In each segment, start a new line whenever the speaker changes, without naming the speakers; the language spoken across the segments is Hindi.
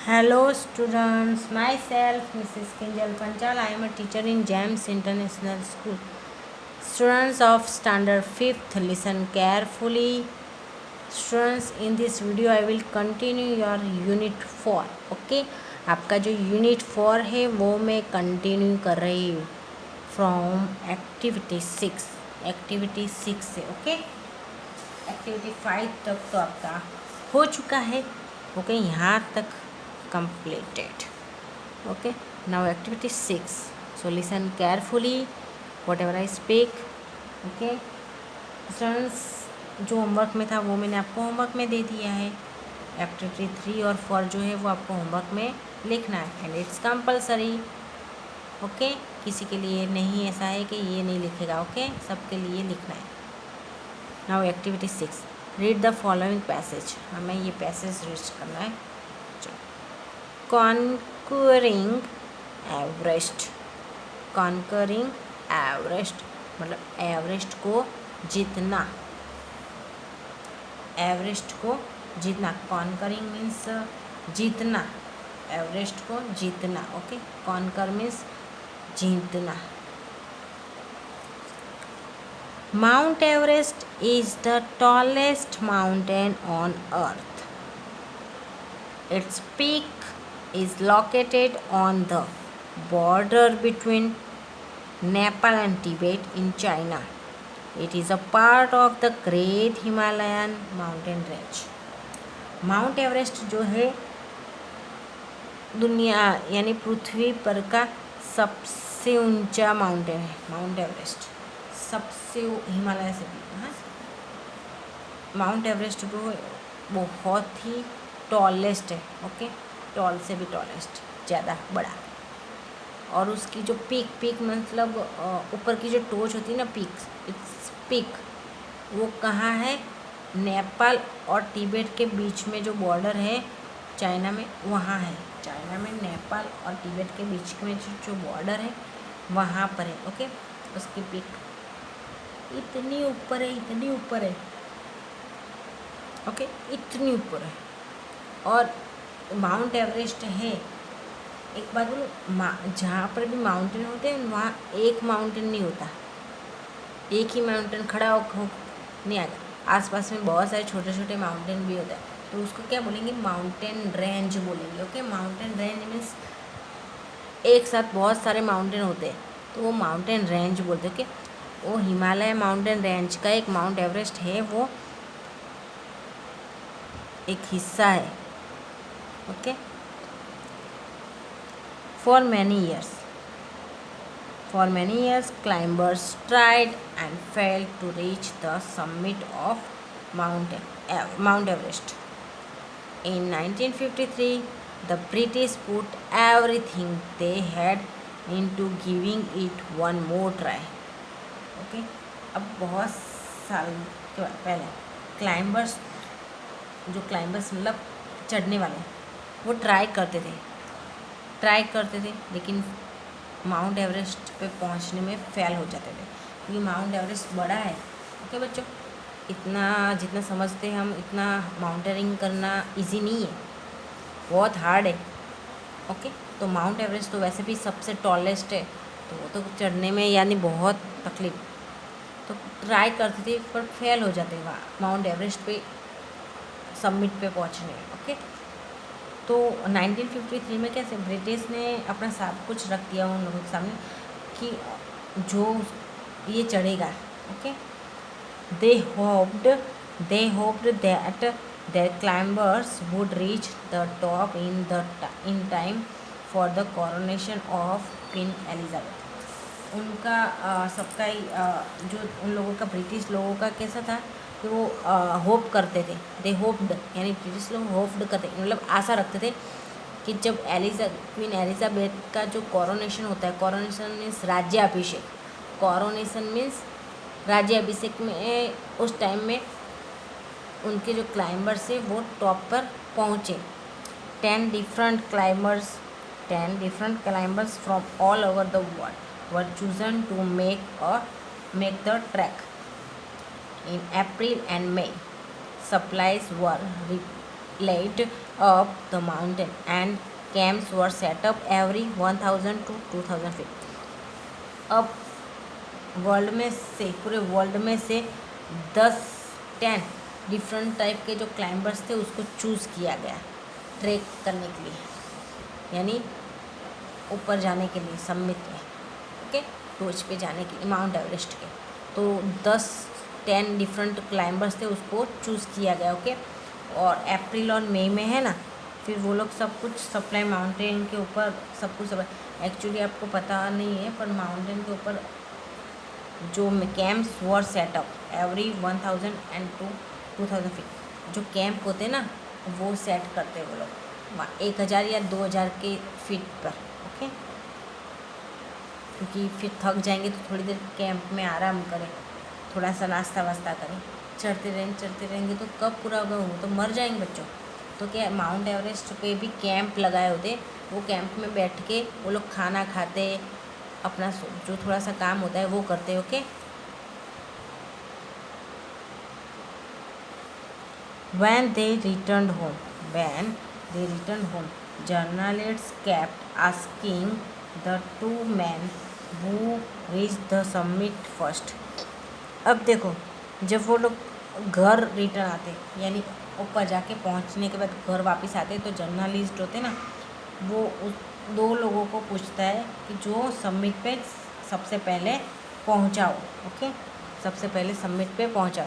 Hello students, myself Mrs. Kinjal Panchal. I am a teacher in GEMS International School. Students of standard 5th, listen carefully. Students, in this video I will continue your unit 4. Okay, आपका जो unit 4 है वो मैं continue कर रही हूँ from activity 6 से. Okay, activity 5 तक तो आपका हो चुका है. ओके, यहाँ तक completed. Okay, now activity 6. So listen carefully whatever I speak. Okay students, जो होमवर्क में था वो मैंने आपको होमवर्क में दे दिया है. एक्टिविटी 3 और 4 जो है वो आपको होमवर्क में लिखना है एंड इट्स कंपलसरी. ओके, किसी के लिए नहीं ऐसा है कि ये नहीं लिखेगा. ओके, सबके लिए लिखना है. Now activity 6, read the following passage. हमें ये पैसेज रीड करना है. Conquering Everest. कॉन्करिंग एवरेस्ट मतलब एवरेस्ट को जीतना. एवरेस्ट को जीतना. कॉन्करिंग मीन्स जीतना. एवरेस्ट को जीतना. ओके, कॉन्कर मीन्स जीतना. Mount Everest is the tallest mountain on earth. Its peak is located on the border between Nepal and Tibet in China. It is a part of the Great Himalayan Mountain Range. Mount Everest जो है दुनिया यानी पृथ्वी पर का सबसे ऊंचा माउंटेन है. माउंट एवरेस्ट सबसे हिमालय से भी. हाँ, माउंट एवरेस्ट जो है बहुत ही टॉलेस्ट है. ओके, टॉल से भी टॉलेस्ट, ज़्यादा बड़ा. और उसकी जो पीक मतलब ऊपर की जो टोच होती है ना, इट्स पीक, वो कहाँ है? नेपाल और तिब्बत के बीच में जो बॉर्डर है चाइना में, वहाँ है. चाइना में नेपाल और तिब्बत के बीच में जो बॉर्डर है वहाँ पर है. ओके, उसकी पीक इतनी ऊपर है. ओके, इतनी ऊपर है. और माउंट एवरेस्ट है, एक बात बोलो, जहाँ पर भी माउंटेन होते हैं वहाँ एक माउंटेन नहीं होता. एक ही माउंटेन खड़ा हो नहीं आता. आसपास में बहुत सारे छोटे छोटे माउंटेन भी होता है. तो उसको क्या बोलेंगे? माउंटेन रेंज बोलेंगे. ओके, माउंटेन रेंज मीन्स एक साथ बहुत सारे माउंटेन होते हैं तो वो माउंटेन रेंज बोलते हैं. ओके, वो हिमालय माउंटेन रेंज का एक माउंट एवरेस्ट है, वो एक हिस्सा है. Okay, for many years climbers tried and failed to reach the summit of Mount Everest. In 1953 the British put everything they had into giving it one more try. Okay, अब बहुत साल के पहले क्लाइंबर्स मतलब चढ़ने वाले, वो ट्राई करते थे लेकिन माउंट एवरेस्ट पे पहुंचने में फेल हो जाते थे क्योंकि माउंट एवरेस्ट बड़ा है. ओके बच्चों, इतना जितना समझते हैं हम, इतना माउंटेनिंग करना इजी नहीं है, बहुत हार्ड है. ओके, तो माउंट एवरेस्ट तो वैसे भी सबसे टॉलेस्ट है, तो वो तो चढ़ने में यानी बहुत तकलीफ. तो ट्राई करते थे पर फेल हो जाते वहाँ माउंट एवरेस्ट पे सबमिट पे पहुँचने में. ओके, तो 1953 में कैसे ब्रिटिश ने अपना सब कुछ रख दिया उन लोगों के सामने कि जो ये चढ़ेगा. Okay, they hoped that their climbers would reach the top in time for the coronation of Queen Elizabeth. उनका सबका ही जो उन लोगों का, ब्रिटिश लोगों का कैसा था कि वो होप करते थे. दे होप्ड यानी ब्रिटिश लोग होप्ड करते, मतलब आशा रखते थे कि जब क्वीन एलिजाबेथ का जो कोरोनेशन होता है, कोरोनेशन मीन्स राज्याभिषेक. कोरोनेशन मीन्स राज्याभिषेक में उस टाइम में उनके जो क्लाइंबर्स है वो टॉप पर पहुँचे. 10 different climbers from all over the world were chosen to make the trek. In April and May, supplies were led up the mountain and camps were set up every 1000 to 2000 feet. अब वर्ल्ड में से पूरे वर्ल्ड में से 10 डिफरेंट टाइप के जो क्लाइंबर्स थे उसको चूज़ किया गया ट्रैक करने के लिए, यानी ऊपर जाने के लिए समिट में, ओके, टॉच पे जाने के लिए माउंट एवरेस्ट के। तो 10 डिफरेंट क्लाइंबर्स थे, उसको चूज़ किया गया, ओके। और अप्रैल और मई में है ना, फिर वो लोग सब कुछ सप्लाई माउंटेन के ऊपर सब कुछ एक्चुअली आपको पता नहीं है, पर माउंटेन के ऊपर जो camps were set up every 1000 and 2000 feet, जो कैंप होते हैं ना वो सेट करते वो लोग 1000 या 2000 के फीट पर, ओके। क्योंकि फिर थक जाएंगे तो थोड़ी देर कैंप में आराम करें, थोड़ा सा नाश्ता वास्ता करें, चढ़ते रहेंगे तो कब पूरा होगा, वो तो मर जाएंगे बच्चों। तो क्या माउंट एवरेस्ट पे भी कैंप लगाए होते, वो कैंप में बैठ के वो लोग खाना खाते, अपना जो थोड़ा सा काम होता है वो करते, okay. When they returned home, journalists kept asking the two men who reached the summit first. अब देखो, जब वो लोग घर रिटर्न आते, यानी ऊपर जाके पहुंचने के बाद घर वापस आते, तो जर्नलिस्ट होते ना, वो उस 2 लोगों को पूछता है कि जो समिट पे सबसे पहले पहुंचाओ, ओके, सबसे पहले समिट पे पहुंचाओ।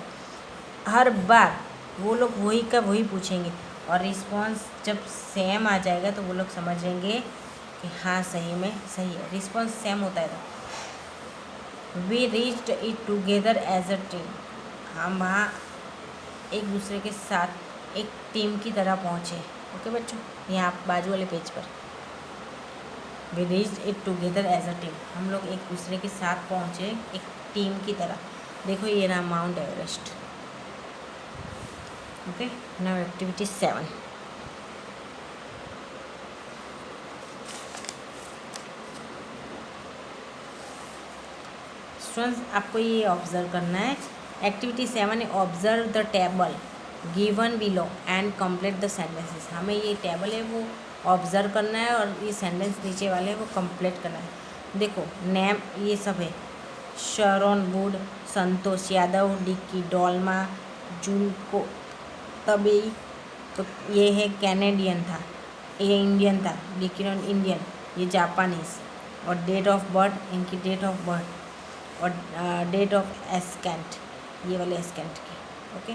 हर बार वो लोग वही का वही पूछेंगे, और रिस्पांस जब सेम आ जाएगा तो वो लोग समझेंगे कि हाँ सही में सही है, रिस्पांस सेम होता है। तो we reached it together as a team, हम वहाँ एक दूसरे के साथ एक टीम की तरह पहुँचे, ओके बच्चों। यहाँ बाजू वाले पेज पर we reached it together as a team, हम लोग एक दूसरे के साथ पहुँचे एक टीम की तरह। देखो ये रहा mount Everest, okay. Now activity 7, students आपको ये ऑब्जर्व करना है। एक्टिविटी 7 है observe the table given below and complete the sentences. हमें ये टेबल है वो ऑब्जर्व करना है और ये सेंटेंस नीचे वाले वो कंप्लीट करना है। देखो नेम ये सब है, Sharon Wood, Santosh Yadav, Dicky Dolma, Junko Tabei, तो ये है कैनेडियन था, ये इंडियन था, डिक्की इंडियन, ये जापानीज। और डेट ऑफ बर्थ, इनकी डेट ऑफ बर्थ और डेट ऑफ एस्केंट, ये वाले एस्केंट की, ओके।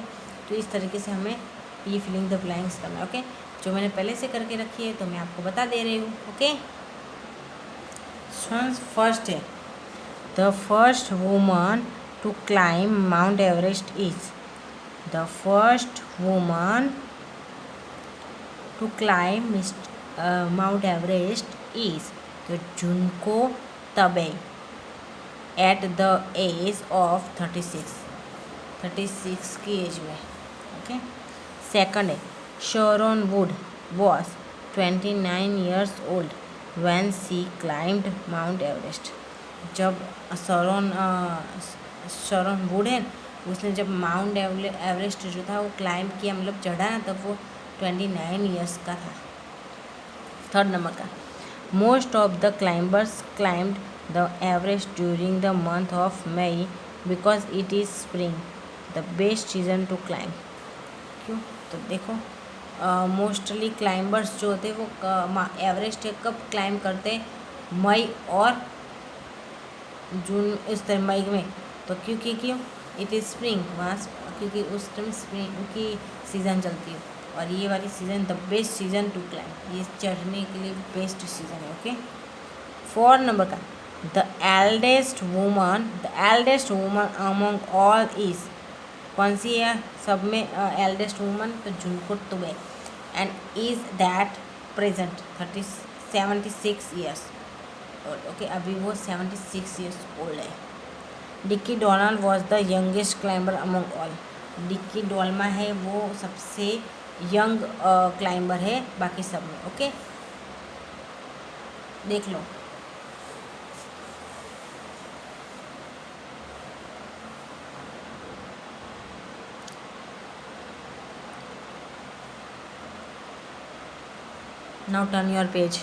तो इस तरीके से हमें ये फिलिंग द ब्लैंक्स करना है, ओके। जो मैंने पहले से करके रखी है तो मैं आपको बता दे रही हूँ, ओके। फर्स्ट है the first woman to climb Mount Everest is, the first woman to climb Mount Everest is तो जुनको तबे एट द एज ऑफ 36 की एज में, ओके। सेकंड है Sharon would was 29 years old when she climbed mount Everest. जब शरोन वुड है उसने जब माउंट एवरेस्ट जो था वो क्लाइम किया, मतलब चढ़ा ना, तब वो 29 ईयर्स का था। थर्ड नंबर का most of the climbers climbed the Everest during the month of May because it is spring, the best season to climb। क्यों? तो देखो मोस्टली क्लाइंबर्स जो होते वो एवरेस्ट कब क्लाइंब करते, मई और जून, इस तरह मई में। तो क्यों इट इज़ स्प्रिंग, वहाँ क्योंकि उस टाइम स्प्रिंग की सीज़न चलती है, और ये वाली season the best season two climb, ये चढ़ने के लिए बेस्ट सीज़न है, ओके। 4 नंबर का The eldest woman among all is, कौन सी है सब में एल्डेस्ट वुमन, तो Junko Tabei, and is that present 76 years old, okay. अभी वो 76 ईयर्स ओल्ड है। Dicky Donald was the youngest climber among all, Dicky Dolma है वो सबसे यंग क्लाइंबर है बाकी सब में, ओके। देख लो Now turn your page.